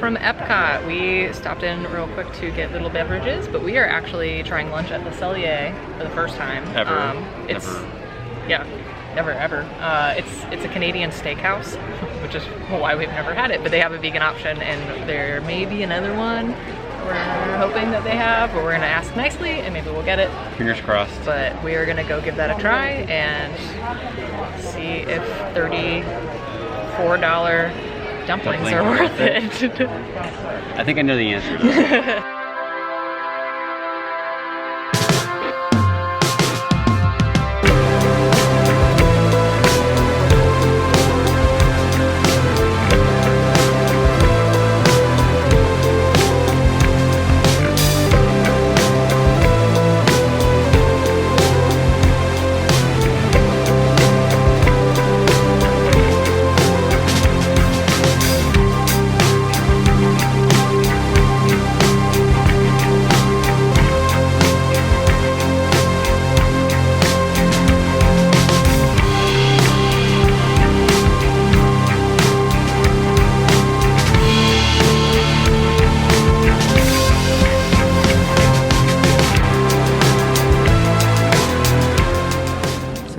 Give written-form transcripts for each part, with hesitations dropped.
from Epcot. We stopped in real quick to get little beverages, but we are actually trying lunch at the Cellier for the first time. Ever. Yeah, never ever. It's a Canadian steakhouse, which is why we've never had it, but they have a vegan option, and there may be another one we're hoping that they have, but we're gonna ask nicely and maybe we'll get it. Fingers crossed. But we are gonna go give that a try and see if $34 dumplings are worth it. I think I know the answer to that.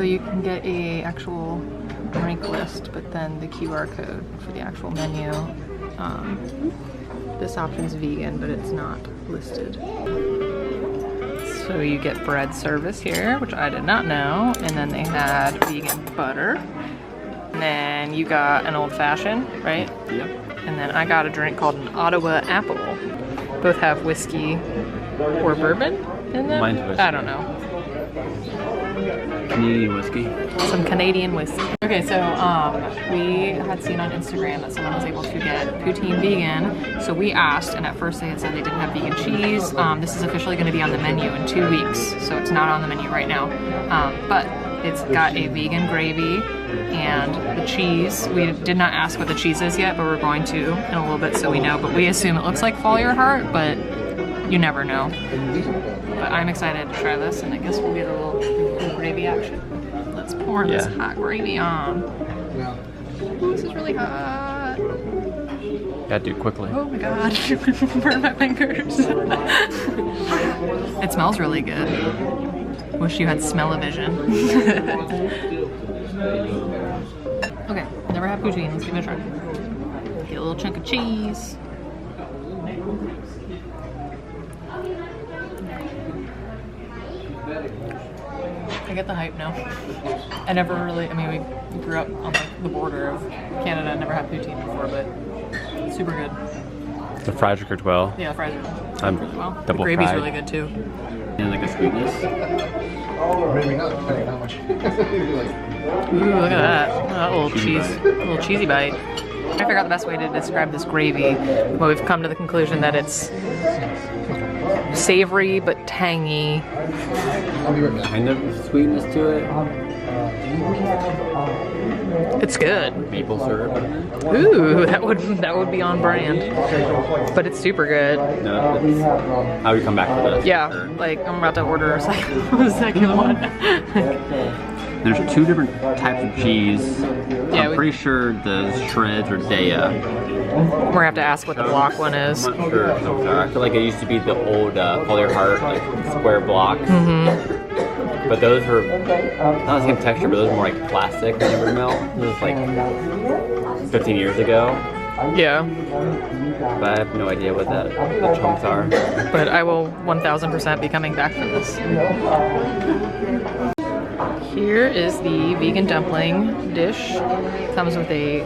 You can get a actual drink list, but then the QR code for the actual menu. This option's vegan, but it's not listed. So you get bread service here, which I did not know, and then they had vegan butter. And then you got an old fashioned, right? Yep. And then I got a drink called an Ottawa Apple. Both have whiskey or bourbon in them. Mine's whiskey. I don't know. Canadian whiskey. Some Canadian whiskey. Okay, so we had seen on Instagram that someone was able to get poutine vegan. So we asked, and at first they had said they didn't have vegan cheese. This is officially going to be on the menu in 2 weeks, so it's not on the menu right now. But it's got a vegan gravy and the cheese. We did not ask what the cheese is yet, but we're going to in a little bit so we know. But we assume it looks like Fall Your Heart, but you never know. But I'm excited to try this, and I guess we'll get a little gravy action. Let's pour this hot gravy on. Ooh, this is really hot. Gotta do it quickly. Oh my god, burn my fingers. It smells really good. Wish you had smell-o-vision. Okay, never had poutine. Let's give it a try. Get a little chunk of cheese. I get the hype now. I never really, I mean, we grew up on like the border of Canada. Never had poutine before, but super good. The fries are cooked well. Yeah, the fries are cooked well. The Double gravy's fried. really good too. And like a sweetness. Maybe not, depending on how much. Ooh, look at that. That little little cheesy bite. I figured out the best way to describe this gravy. Well, we've come to the conclusion that it's savory but tangy. I'll be right back. Kind of sweetness to it. It's good. Maple syrup. Ooh, that would be on brand. But it's super good. No, it's, I would come back for this. Yeah, for sure. like I'm about to order a second one. There's 2 different types of cheese. Yeah, I'm pretty sure the shreds are Daya. We're gonna have to ask what the block one is. I'm not sure if those are. I feel like it used to be the old Fall Your Heart, like square blocks. But those were not the same texture, but those were more like plastic when they would melt. This was like 15 years ago. Yeah. But I have no idea what the chunks are. But I will 1000% be coming back for this. Here is the vegan dumpling dish. Comes with a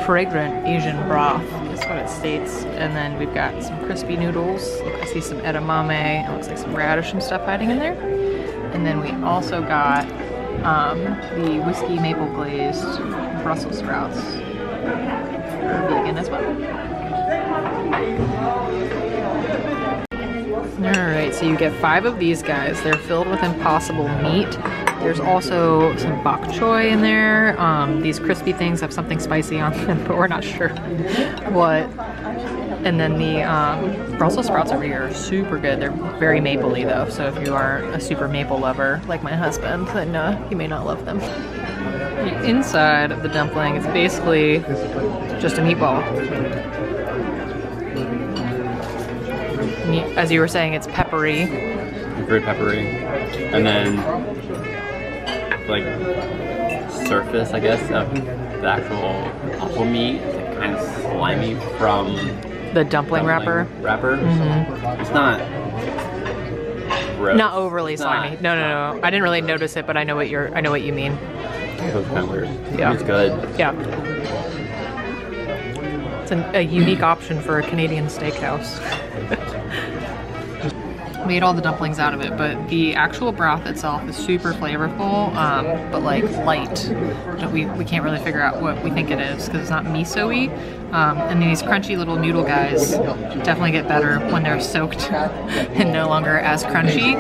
fragrant Asian broth, is what it states. And then we've got some crispy noodles. Look, I see some edamame. It looks like some radish and stuff hiding in there. And then we also got the whiskey maple glazed Brussels sprouts. They're vegan as well. Alright, so you get 5 of these guys. They're filled with Impossible meat. There's also some bok choy in there. These crispy things have something spicy on them, but we're not sure what. And then the Brussels sprouts over here are super good. They're very mapley though, so if you are a super maple lover like my husband, then you may not love them. The inside of the dumpling is basically just a meatball. As you were saying, it's peppery. Very peppery. And then, like, surface, I guess, of the actual apple meat is like, kind of slimy from The dumpling wrapper. It's not gross. Not overly It's slimy. not- No. I didn't really notice it, but I know what you mean. It was kind of weird. Yeah. It's good. Yeah. It's a unique option for a Canadian steakhouse. We ate all the dumplings out of it, but the actual broth itself is super flavorful, but like light. We can't really figure out what we think it is because it's not miso-y. And these crunchy little noodle guys definitely get better when they're soaked and no longer as crunchy.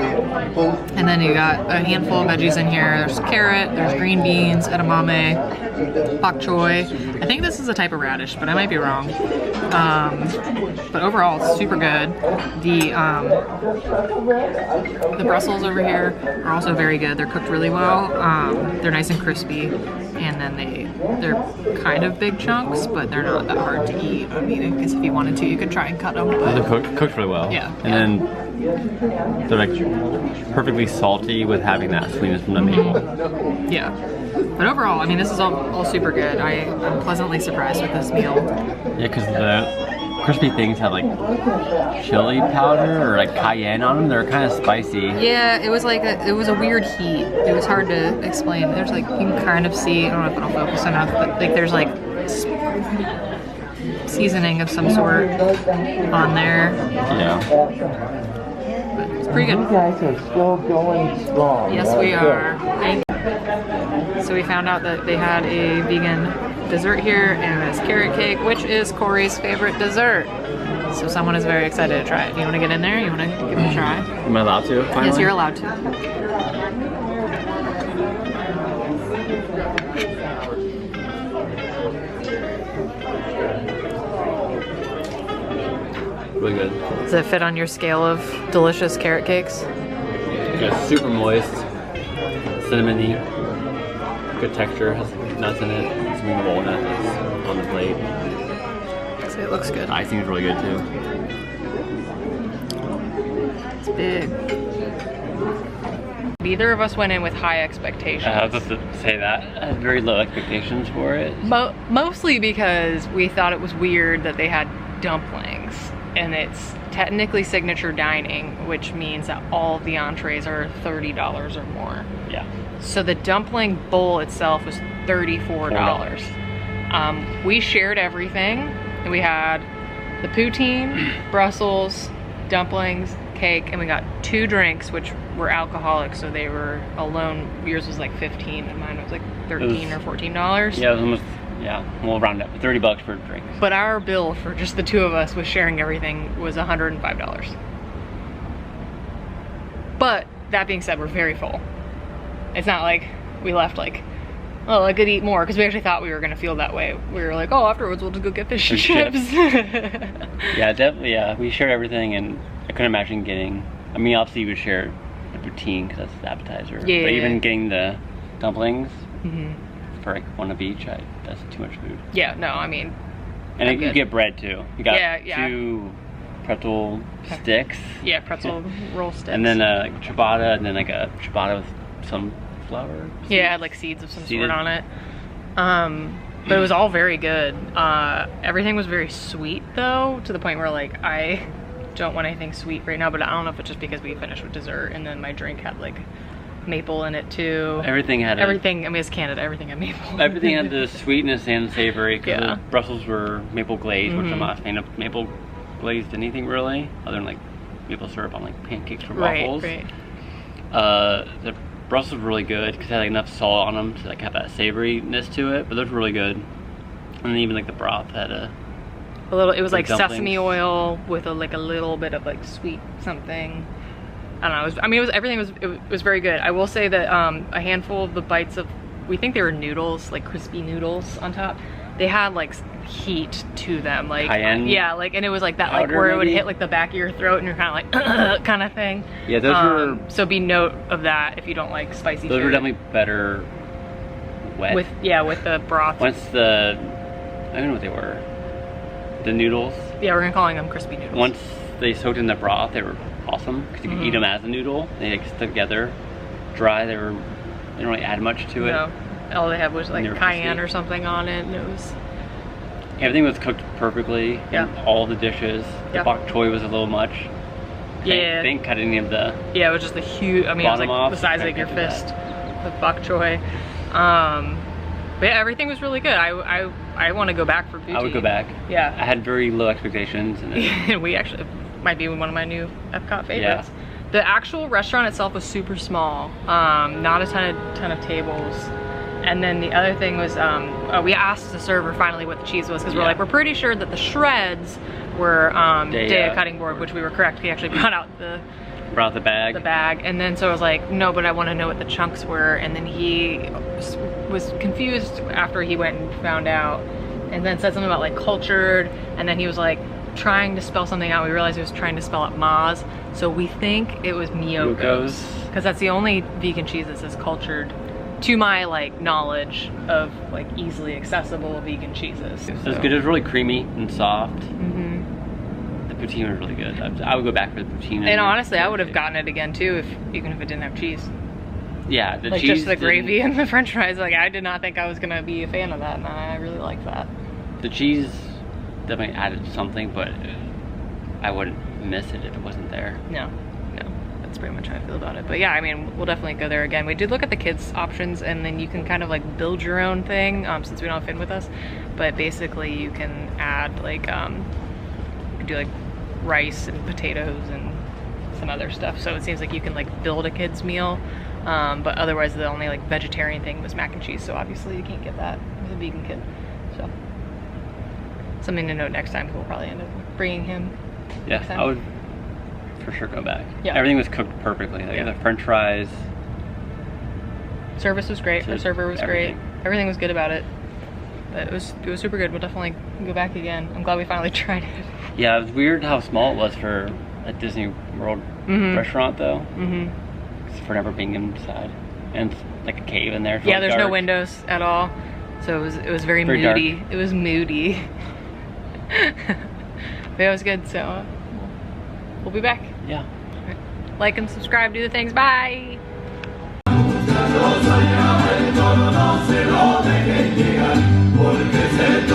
And then you got a handful of veggies in here. There's carrot, there's green beans, edamame, bok choy. I think this is a type of radish, but I might be wrong. But overall, it's super good. The Brussels over here are also very good. They're cooked really well. They're nice and crispy, and then they're kind of big chunks, but they're not that hard to eat. I mean, I guess if you wanted to, you could try and cut them. But They're cooked really well. Yeah. And then they're like perfectly salty with having that sweetness from the maple. yeah. But overall, I mean, this is all super good. I'm pleasantly surprised with this meal. Yeah, because the crispy things have like chili powder or like cayenne on them. They're kind of spicy. Yeah, it was like it was a weird heat. It was hard to explain. There's like, you can kind of see, I don't know if it'll focus enough, but like there's like seasoning of some sort on there. Yeah. But it's pretty good. You guys are still going strong. Yes, we are. So we found out that they had a vegan dessert here, and it's carrot cake, which is Corey's favorite dessert. So someone is very excited to try it. You want to get in there? You want to give it a try? Am I allowed to? Finally? Yes, you're allowed to. Really good. Does it fit on your scale of delicious carrot cakes? Yeah, super moist, cinnamony, good texture, has nuts in it, some walnut that's on the plate. So it looks good. The icing is really good too. It's big. Neither of us went in with high expectations. I was just to say that. I had very low expectations for it. Mostly because we thought it was weird that they had dumplings, and it's technically signature dining, which means that all of the entrees are $30 or more. Yeah. So the dumpling bowl itself was $34. We shared everything. We had the poutine, Brussels, dumplings, cake, and we got 2 drinks, which were alcoholic, so they were alone. Yours was like 15 and mine was like 13 or $14. Yeah, it was almost, yeah, we'll round up, $30 for drinks. But our bill for just the 2 of us with sharing everything was $105. But that being said, we're very full. It's not like we left like, oh, I could eat more, because we actually thought we were gonna feel that way. We were like, oh, afterwards we'll just go get fish and chips. Yeah, definitely, yeah. We shared everything, and I couldn't imagine getting, I mean, obviously you would share the poutine, because that's the appetizer. Yeah. But even getting the dumplings for like 1 of each, that's too much food. Yeah, no, I mean. And you good. get bread too. You got Yeah. 2 pretzel sticks. Yeah, pretzel roll sticks. And then like ciabatta, and then like a ciabatta with some flour. Yeah, it had like seeds of some Seeded. sort on it. But it was all very good. Everything was very sweet though, to the point where like I don't want anything sweet right now, but I don't know if it's just because we finished with dessert and then my drink had like maple in it too. Everything had everything. I mean, it's Canada. Everything had maple. Everything had the sweetness and savory, because Yeah. the Brussels were maple glazed, which I'm not a fan of maple glazed anything really, other than like maple syrup on like pancakes or waffles. Right. The Brussels were really good because it had like enough salt on them to like have that savoriness to it, but those were really good. And then even like the broth had a little. It was like dumplings. sesame oil with like a little bit of like sweet something. I don't know. Everything was very good. I will say that a handful of the bites of, we think they were noodles, like crispy noodles on top. They had like heat to them, like cayenne. Yeah, like, and it was like that, like where it would hit like the back of your throat, and you're kind of like kind of thing. Yeah, those were. So be note of that if you don't like spicy. Those food. were definitely better wet. With the broth. Once the, I don't know what they were. the noodles. Yeah, we're gonna calling them crispy noodles. Once they soaked in the broth, they were awesome because you could eat them as a noodle. They like stuck together, dry. They didn't really add much to it. No, all they had was like they were cayenne crispy. or something on it, and it was. Everything was cooked perfectly. Yeah. In all the dishes. The Yeah. bok choy was a little much. Yeah. I think cut any of the. Yeah, it was just a huge. I mean, it was Bottom like off, the size of I your can't do fist. The bok choy. But yeah, everything was really good. I want to go back for Poutine. I would go back. Yeah. I had very low expectations, and then We actually might be one of my new Epcot favorites. The actual restaurant itself was super small. Not a ton of tables. And then the other thing was, we asked the server finally what the cheese was because we're like, we're pretty sure that the shreds were Daya cutting board, which we were correct. He actually brought out the bag, and then so I was like, no, but I want to know what the chunks were. And then he was confused after he went and found out, and then said something about like cultured, and then he was like trying to spell something out. We realized he was trying to spell out Maz, so we think it was Miyokos, because that's the only vegan cheese that says cultured to my like knowledge of like easily accessible vegan cheeses. it was good. It was really creamy and soft. The poutine was really good. I would go back for the poutine. And honestly, I would have gotten it again too, even if it didn't have cheese. Yeah, the Like cheese. just the gravy and the French fries. Like I did not think I was gonna be a fan of that, and I really like that. The cheese definitely added something, but I wouldn't miss it if it wasn't there. No, that's pretty much how I feel about it. But yeah, I mean, we'll definitely go there again. We did look at the kids options, and then you can kind of like build your own thing since we don't have Finn with us. But basically, you can add like you can do like rice and potatoes and some other stuff. So it seems like you can like build a kid's meal. But otherwise, the only like vegetarian thing was mac and cheese. So obviously, you can't get that with a vegan kid. So something to note next time. We'll probably end up bringing him. Yeah, I would for sure go back. Yeah. Everything was cooked perfectly. Like the French fries. Service was great. Our server was everything. great. Everything was good about it. But it was super good. We'll definitely go back again. I'm glad we finally tried it. Yeah, it was weird how small it was for a Disney World restaurant, though. For never being inside, and it's like a cave in there. Yeah, there's no dark. windows at all, so it was very moody. Dark. It was moody. But it was good. So we'll be back. Yeah. Right. Like and subscribe. Do the things. Bye. Porque se